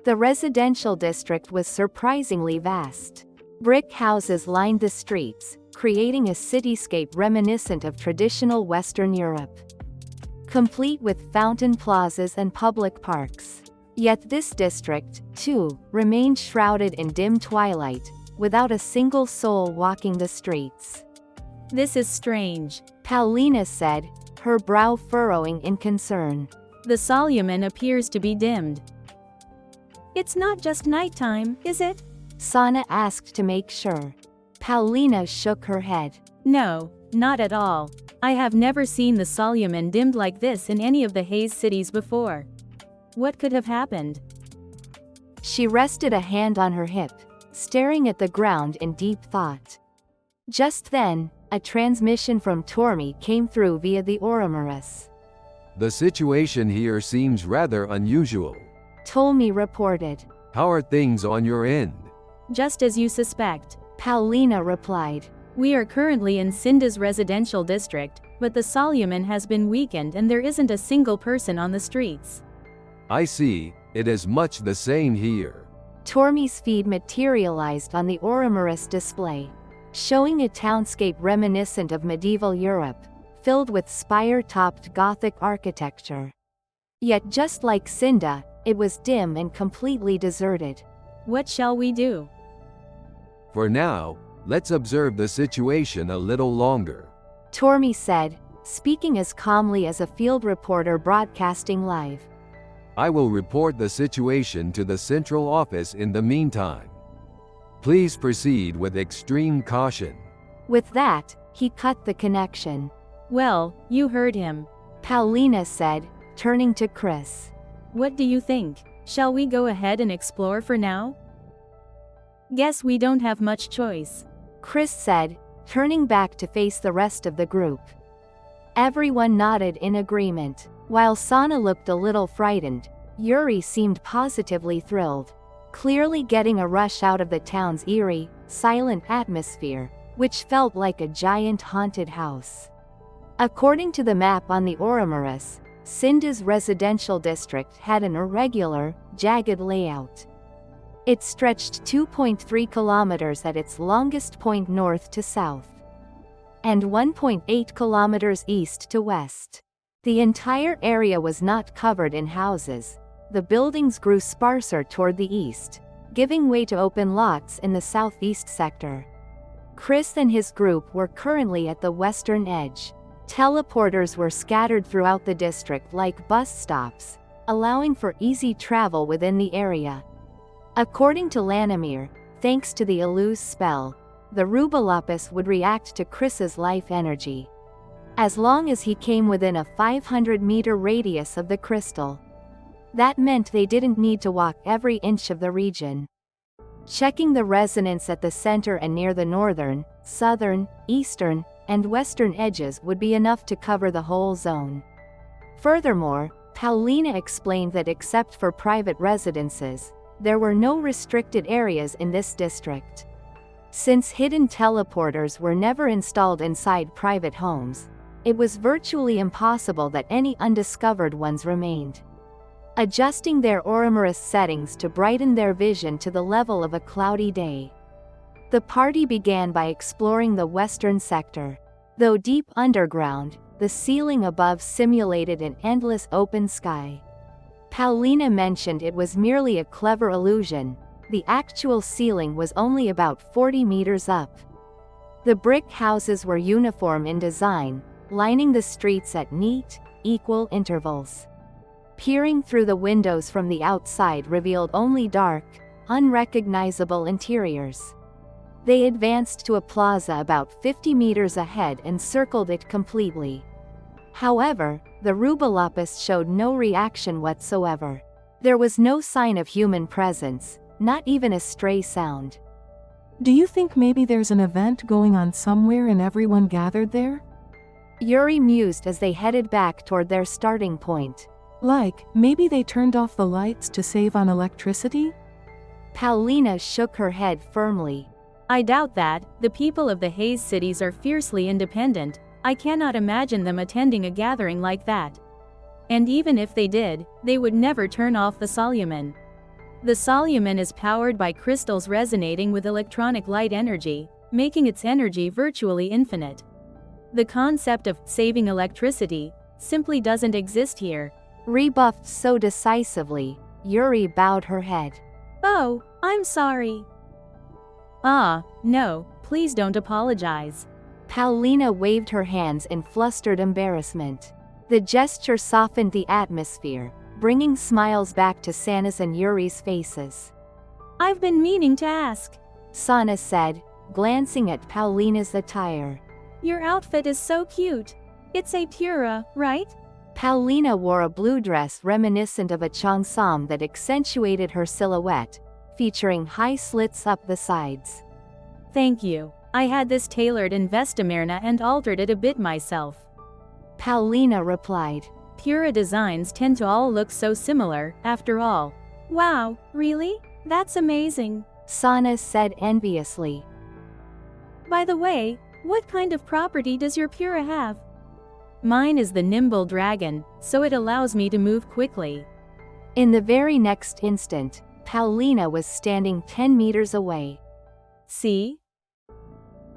The residential district was surprisingly vast. Brick houses lined the streets, creating a cityscape reminiscent of traditional Western Europe, complete with fountain plazas and public parks. Yet this district, too, remained shrouded in dim twilight, without a single soul walking the streets. "This is strange," Paulina said, her brow furrowing in concern. "The Solumen appears to be dimmed." "It's not just nighttime, is it?" Sana asked to make sure. Paulina shook her head. "No, not at all. I have never seen the Solumen dimmed like this in any of the Haze cities before. What could have happened?" She rested a hand on her hip, staring at the ground in deep thought. Just then, a transmission from Tormi came through via the Oromarus. "The situation here seems rather unusual," Tormi reported. "How are things on your end?" "Just as you suspect," Paulina replied. "We are currently in Cinda's residential district, but the Solumen has been weakened and there isn't a single person on the streets." "I see, it is much the same here." Tormi's feed materialized on the Oromarus display, showing a townscape reminiscent of medieval Europe, filled with spire-topped Gothic architecture. Yet just like Cinda, it was dim and completely deserted. "What shall we do?" "For now, let's observe the situation a little longer," Tormi said, speaking as calmly as a field reporter broadcasting live. "I will report the situation to the central office in the meantime. Please proceed with extreme caution." With that, he cut the connection. "Well, you heard him," Paulina said, turning to Chris. "What do you think? Shall we go ahead and explore for now?" "Guess we don't have much choice," Chris said, turning back to face the rest of the group. Everyone nodded in agreement. While Sana looked a little frightened, Yuri seemed positively thrilled, clearly getting a rush out of the town's eerie, silent atmosphere, which felt like a giant haunted house. According to the map on the Oromarus, Cinda's residential district had an irregular, jagged layout. It stretched 2.3 kilometers at its longest point north to south, and 1.8 kilometers east to west. The entire area was not covered in houses. The buildings grew sparser toward the east, giving way to open lots in the southeast sector. Chris and his group were currently at the western edge. Teleporters were scattered throughout the district like bus stops, allowing for easy travel within the area. According to Lanimir, thanks to the Elu's spell, the Rubalopus would react to Chris's life energy, as long as he came within a 500-meter radius of the crystal. That meant they didn't need to walk every inch of the region. Checking the resonance at the center and near the northern, southern, eastern, and western edges would be enough to cover the whole zone. Furthermore, Paulina explained that except for private residences, there were no restricted areas in this district. Since hidden teleporters were never installed inside private homes, it was virtually impossible that any undiscovered ones remained. Adjusting their Oromarus settings to brighten their vision to the level of a cloudy day, the party began by exploring the western sector. Though deep underground, the ceiling above simulated an endless open sky. Paulina mentioned it was merely a clever illusion. The actual ceiling was only about 40 meters up. The brick houses were uniform in design, lining the streets at neat, equal intervals. Peering through the windows from the outside revealed only dark, unrecognizable interiors. They advanced to a plaza about 50 meters ahead and circled it completely. However, the Rubalopus showed no reaction whatsoever. There was no sign of human presence, not even a stray sound. "Do you think maybe there's an event going on somewhere and everyone gathered there?" Yuri mused as they headed back toward their starting point. "Like, maybe they turned off the lights to save on electricity?" Paulina shook her head firmly. "I doubt that. The people of the Haze cities are fiercely independent. I cannot imagine them attending a gathering like that. And even if they did, they would never turn off the Solumen." The Solumen is powered by crystals resonating with electronic light energy, making its energy virtually infinite. The concept of saving electricity simply doesn't exist here. Rebuffed so decisively, Yuri bowed her head. Oh, I'm sorry. No, please don't apologize. Paulina waved her hands in flustered embarrassment. The gesture softened the atmosphere, bringing smiles back to Sana's and Yuri's faces. I've been meaning to ask. Sana said, glancing at Paulina's attire. Your outfit is so cute. It's a Pura, right? Paulina wore a blue dress reminiscent of a cheongsam that accentuated her silhouette, featuring high slits up the sides. Thank you. I had this tailored in Vestimerna and altered it a bit myself. Paulina replied. Pura designs tend to all look so similar, after all. Wow, really? That's amazing. Sana said enviously. By the way, what kind of property does your Pura have? Mine is the nimble dragon, so it allows me to move quickly. In the very next instant, Paulina was standing 10 meters away. See?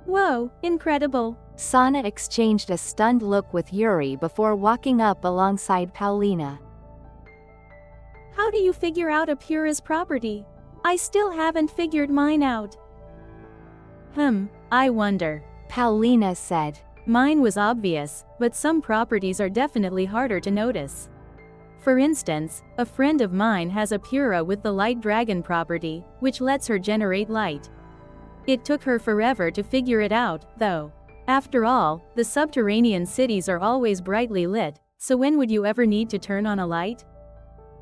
Whoa, incredible. Sana exchanged a stunned look with Yuri before walking up alongside Paulina. How do you figure out a Pura's property? I still haven't figured mine out. I wonder. Paulina said. Mine was obvious, but some properties are definitely harder to notice. For instance, a friend of mine has a Pura with the light dragon property, which lets her generate light. It took her forever to figure it out, though. After all, the subterranean cities are always brightly lit, so when would you ever need to turn on a light?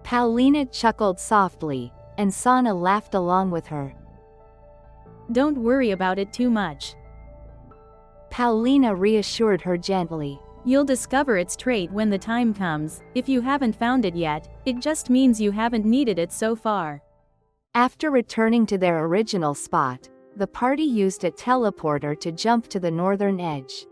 Paulina chuckled softly, and Sana laughed along with her. Don't worry about it too much. Paulina reassured her gently. You'll discover its trait when the time comes. If you haven't found it yet, it just means you haven't needed it so far. After returning to their original spot, the party used a teleporter to jump to the northern edge.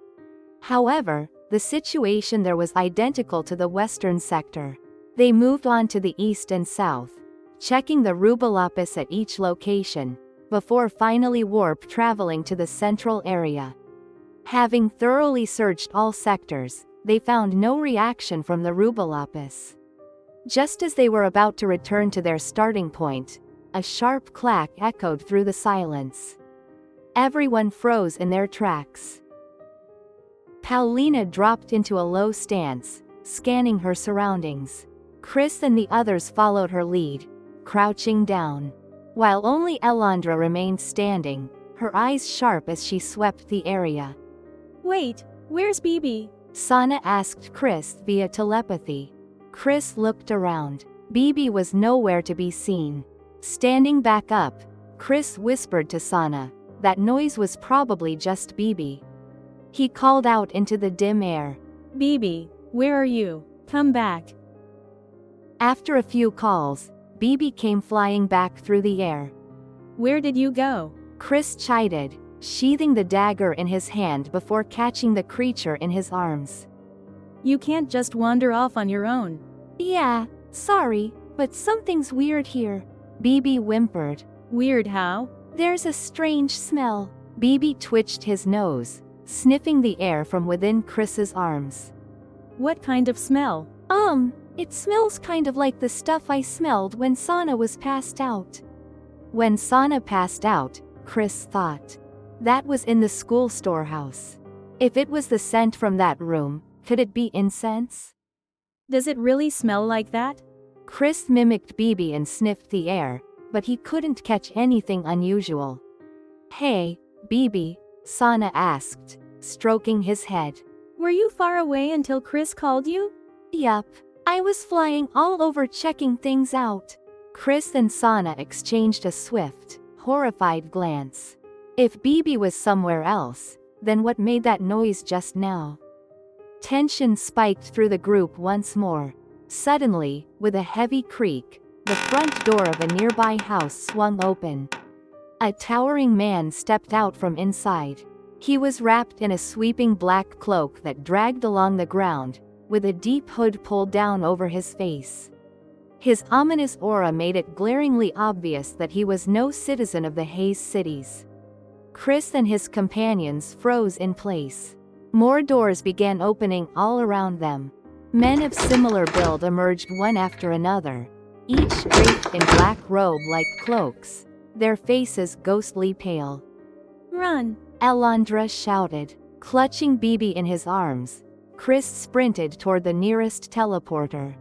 However, the situation there was identical to the western sector. They moved on to the east and south, checking the Rubalopis at each location, before finally warp traveling to the central area. Having thoroughly searched all sectors, they found no reaction from the Rubalopis. Just as they were about to return to their starting point, a sharp clack echoed through the silence. Everyone froze in their tracks. Paulina dropped into a low stance, scanning her surroundings. Chris and the others followed her lead, crouching down. While only Elandra remained standing, her eyes sharp as she swept the area. Wait, where's Bibi? Sana asked Chris via telepathy. Chris looked around. Bibi was nowhere to be seen. Standing back up, Chris whispered to Sana. That noise was probably just Bibi. He called out into the dim air. Bibi, where are you? Come back. After a few calls, Bibi came flying back through the air. Where did you go? Chris chided, sheathing the dagger in his hand before catching the creature in his arms. You can't just wander off on your own. Yeah, sorry, but something's weird here. Bibi whimpered. Weird how? There's a strange smell. Bibi twitched his nose, sniffing the air from within Chris's arms. What kind of smell? It smells kind of like the stuff I smelled when Sana was passed out. When Sana passed out, Chris thought. That was in the school storehouse. If it was the scent from that room, could it be incense? Does it really smell like that? Chris mimicked Bibi and sniffed the air, but he couldn't catch anything unusual. Hey, Bibi, Sana asked, stroking his head. Were you far away until Chris called you? Yup. I was flying all over checking things out. Chris and Sana exchanged a swift, horrified glance. If Bibi was somewhere else, then what made that noise just now? Tension spiked through the group once more. Suddenly, with a heavy creak, the front door of a nearby house swung open. A towering man stepped out from inside. He was wrapped in a sweeping black cloak that dragged along the ground, with a deep hood pulled down over his face. His ominous aura made it glaringly obvious that he was no citizen of the Haze cities. Chris and his companions froze in place. More doors began opening all around them. Men of similar build emerged one after another, each draped in black robe-like cloaks, their faces ghostly pale. Run! Alondra shouted. Clutching Bibi in his arms, Chris sprinted toward the nearest teleporter.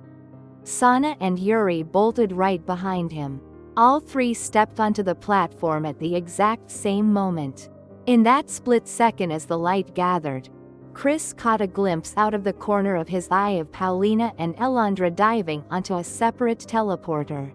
Sana and Yuri bolted right behind him. All three stepped onto the platform at the exact same moment. In that split second as the light gathered, Chris caught a glimpse out of the corner of his eye of Paulina and Alondra diving onto a separate teleporter.